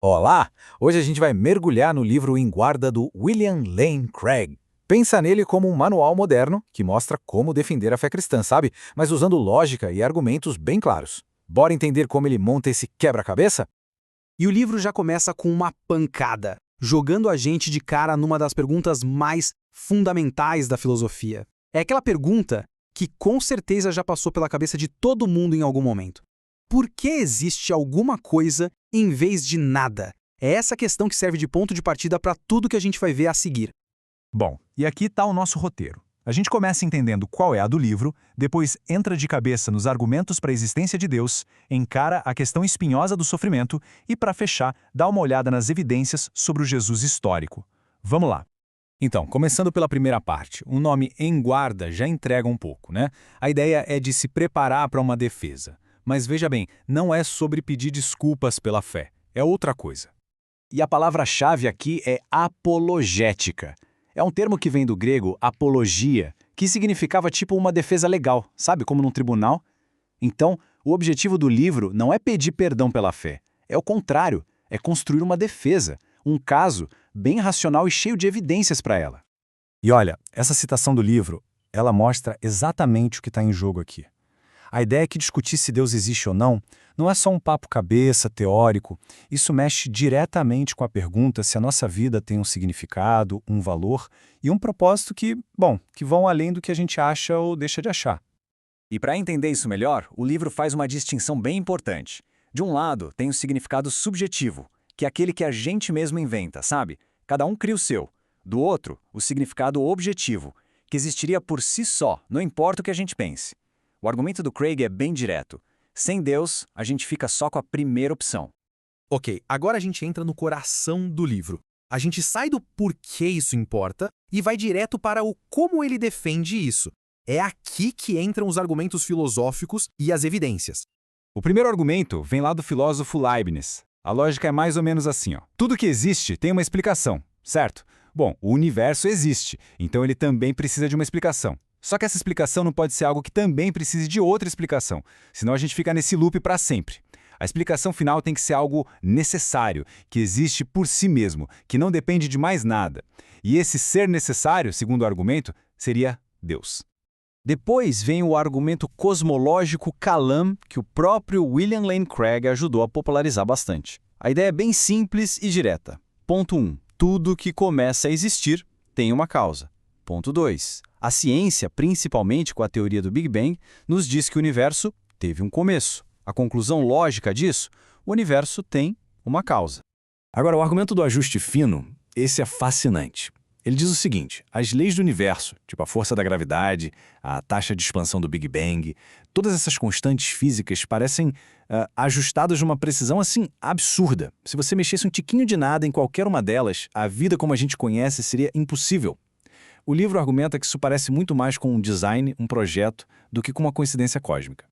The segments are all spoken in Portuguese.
Olá! Hoje a gente vai mergulhar no livro Em Guarda do William Lane Craig. Pensa nele como um manual moderno que mostra como defender a fé cristã, sabe? Mas usando lógica e argumentos bem claros. Bora entender como ele monta esse quebra-cabeça? E o livro já começa com uma pancada, jogando a gente de cara numa das perguntas mais fundamentais da filosofia. É aquela pergunta que com certeza já passou pela cabeça de todo mundo em algum momento. Por que existe alguma coisa em vez de nada? É essa questão que serve de ponto de partida para tudo que a gente vai ver a seguir. Bom, e aqui está o nosso roteiro. A gente começa entendendo qual é a do livro, depois entra de cabeça nos argumentos para a existência de Deus, encara a questão espinhosa do sofrimento e, para fechar, dá uma olhada nas evidências sobre o Jesus histórico. Vamos lá. Então, começando pela primeira parte, o nome Em Guarda já entrega um pouco, né? A ideia é de se preparar para uma defesa. Mas veja bem, não é sobre pedir desculpas pela fé, é outra coisa. E a palavra-chave aqui é apologética. É um termo que vem do grego apologia, que significava tipo uma defesa legal, sabe, como num tribunal. Então, o objetivo do livro não é pedir perdão pela fé, é o contrário, é construir uma defesa, um caso bem racional e cheio de evidências para ela. E olha, essa citação do livro, ela mostra exatamente o que está em jogo aqui. A ideia é que discutir se Deus existe ou não é só um papo cabeça, teórico. Isso mexe diretamente com a pergunta se a nossa vida tem um significado, um valor e um propósito que vão além do que a gente acha ou deixa de achar. E para entender isso melhor, o livro faz uma distinção bem importante. De um lado, tem o significado subjetivo, que é aquele que a gente mesmo inventa, sabe? Cada um cria o seu. Do outro, o significado objetivo, que existiria por si só, não importa o que a gente pense. O argumento do Craig é bem direto. Sem Deus, a gente fica só com a primeira opção. Ok, agora a gente entra no coração do livro. A gente sai do porquê isso importa e vai direto para o como ele defende isso. É aqui que entram os argumentos filosóficos e as evidências. O primeiro argumento vem lá do filósofo Leibniz. A lógica é mais ou menos assim, ó. Tudo que existe tem uma explicação, certo? Bom, o universo existe, então ele também precisa de uma explicação. Só que essa explicação não pode ser algo que também precise de outra explicação, senão a gente fica nesse loop para sempre. A explicação final tem que ser algo necessário, que existe por si mesmo, que não depende de mais nada. E esse ser necessário, segundo o argumento, seria Deus. Depois vem o argumento cosmológico Kalam, que o próprio William Lane Craig ajudou a popularizar bastante. A ideia é bem simples e direta. Ponto 1. Tudo que começa a existir tem uma causa. Ponto 2. A ciência, principalmente com a teoria do Big Bang, nos diz que o universo teve um começo. A conclusão lógica disso, o universo tem uma causa. Agora, o argumento do ajuste fino, esse é fascinante. Ele diz o seguinte: as leis do universo, tipo a força da gravidade, a taxa de expansão do Big Bang, todas essas constantes físicas parecem ajustadas numa precisão assim absurda. Se você mexesse um tiquinho de nada em qualquer uma delas, a vida como a gente conhece seria impossível. O livro argumenta que isso parece muito mais com um design, um projeto, do que com uma coincidência cósmica.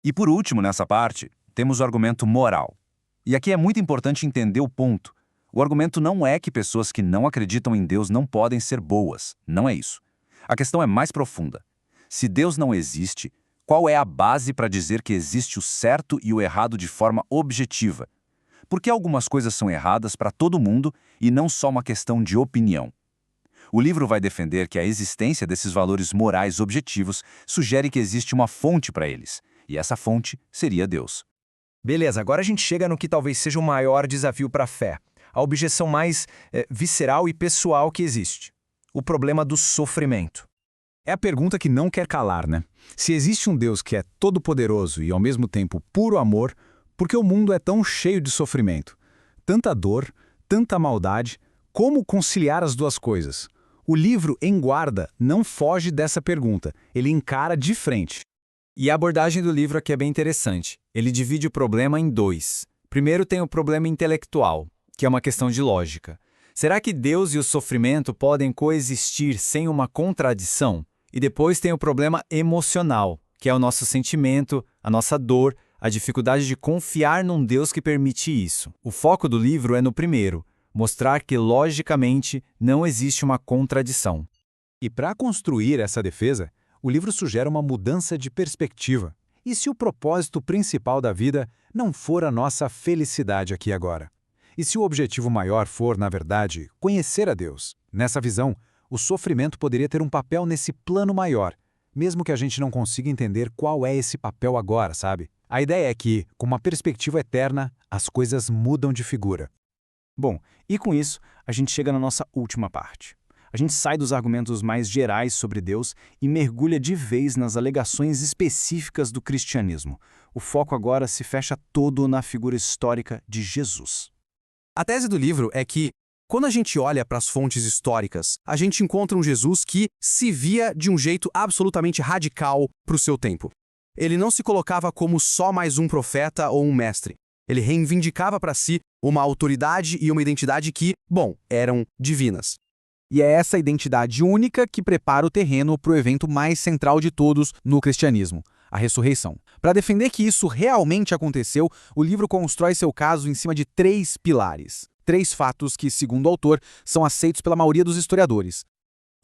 E por último, nessa parte, temos o argumento moral. E aqui é muito importante entender o ponto. O argumento não é que pessoas que não acreditam em Deus não podem ser boas. Não é isso. A questão é mais profunda. Se Deus não existe, qual é a base para dizer que existe o certo e o errado de forma objetiva? Por que algumas coisas são erradas para todo mundo e não só uma questão de opinião? O livro vai defender que a existência desses valores morais objetivos sugere que existe uma fonte para eles, e essa fonte seria Deus. Beleza, agora a gente chega no que talvez seja o maior desafio para a fé, a objeção mais visceral e pessoal que existe: o problema do sofrimento. É a pergunta que não quer calar, né? Se existe um Deus que é todo-poderoso e ao mesmo tempo puro amor, por que o mundo é tão cheio de sofrimento? Tanta dor, tanta maldade, como conciliar as duas coisas? O livro Em Guarda não foge dessa pergunta, ele encara de frente. E a abordagem do livro aqui é bem interessante. Ele divide o problema em dois. Primeiro tem o problema intelectual, que é uma questão de lógica. Será que Deus e o sofrimento podem coexistir sem uma contradição? E depois tem o problema emocional, que é o nosso sentimento, a nossa dor, a dificuldade de confiar num Deus que permite isso. O foco do livro é no primeiro, mostrar que, logicamente, não existe uma contradição. E para construir essa defesa, o livro sugere uma mudança de perspectiva. E se o propósito principal da vida não for a nossa felicidade aqui agora? E se o objetivo maior for, na verdade, conhecer a Deus? Nessa visão, o sofrimento poderia ter um papel nesse plano maior, mesmo que a gente não consiga entender qual é esse papel agora, sabe? A ideia é que, com uma perspectiva eterna, as coisas mudam de figura. Bom, e com isso, a gente chega na nossa última parte. A gente sai dos argumentos mais gerais sobre Deus e mergulha de vez nas alegações específicas do cristianismo. O foco agora se fecha todo na figura histórica de Jesus. A tese do livro é que, quando a gente olha para as fontes históricas, a gente encontra um Jesus que se via de um jeito absolutamente radical para o seu tempo. Ele não se colocava como só mais um profeta ou um mestre. Ele reivindicava para si uma autoridade e uma identidade que, bom, eram divinas. E é essa identidade única que prepara o terreno para o evento mais central de todos no cristianismo, a ressurreição. Para defender que isso realmente aconteceu, o livro constrói seu caso em cima de 3 pilares. 3 fatos que, segundo o autor, são aceitos pela maioria dos historiadores.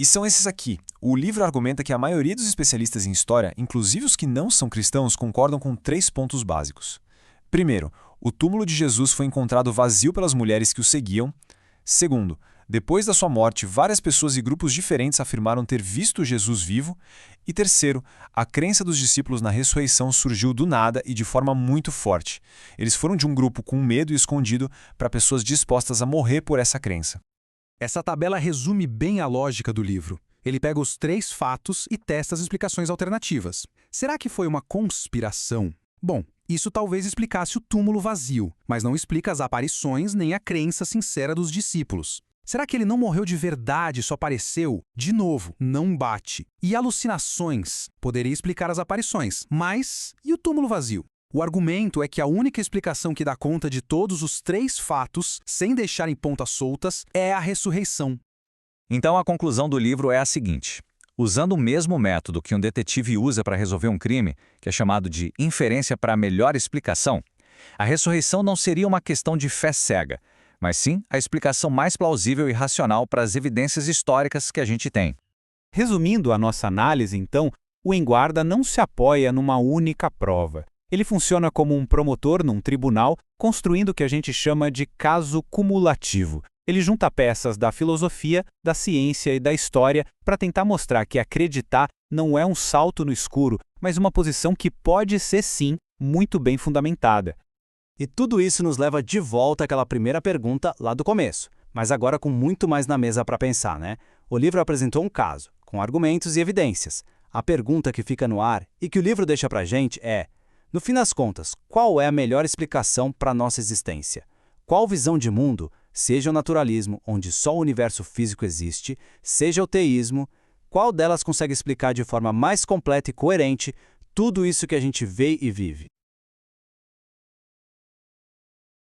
E são esses aqui. O livro argumenta que a maioria dos especialistas em história, inclusive os que não são cristãos, concordam com 3 pontos básicos. Primeiro, o túmulo de Jesus foi encontrado vazio pelas mulheres que o seguiam. Segundo, depois da sua morte, várias pessoas e grupos diferentes afirmaram ter visto Jesus vivo. E terceiro, a crença dos discípulos na ressurreição surgiu do nada e de forma muito forte. Eles foram de um grupo com medo e escondido para pessoas dispostas a morrer por essa crença. Essa tabela resume bem a lógica do livro. Ele pega os 3 fatos e testa as explicações alternativas. Será que foi uma conspiração? Bom, isso talvez explicasse o túmulo vazio, mas não explica as aparições nem a crença sincera dos discípulos. Será que ele não morreu de verdade, só apareceu? De novo, não bate. E alucinações? Poderia explicar as aparições, mas e o túmulo vazio? O argumento é que a única explicação que dá conta de todos os 3 fatos, sem deixar em pontas soltas, é a ressurreição. Então a conclusão do livro é a seguinte. Usando o mesmo método que um detetive usa para resolver um crime, que é chamado de inferência para melhor explicação, a ressurreição não seria uma questão de fé cega, mas sim a explicação mais plausível e racional para as evidências históricas que a gente tem. Resumindo a nossa análise, então, o Enguarda não se apoia numa única prova. Ele funciona como um promotor num tribunal, construindo o que a gente chama de caso cumulativo. Ele junta peças da filosofia, da ciência e da história para tentar mostrar que acreditar não é um salto no escuro, mas uma posição que pode ser, sim, muito bem fundamentada. E tudo isso nos leva de volta àquela primeira pergunta lá do começo, mas agora com muito mais na mesa para pensar, né? O livro apresentou um caso, com argumentos e evidências. A pergunta que fica no ar e que o livro deixa para a gente é, no fim das contas, qual é a melhor explicação para a nossa existência? Qual visão de mundo, seja o naturalismo, onde só o universo físico existe, seja o teísmo, qual delas consegue explicar de forma mais completa e coerente tudo isso que a gente vê e vive?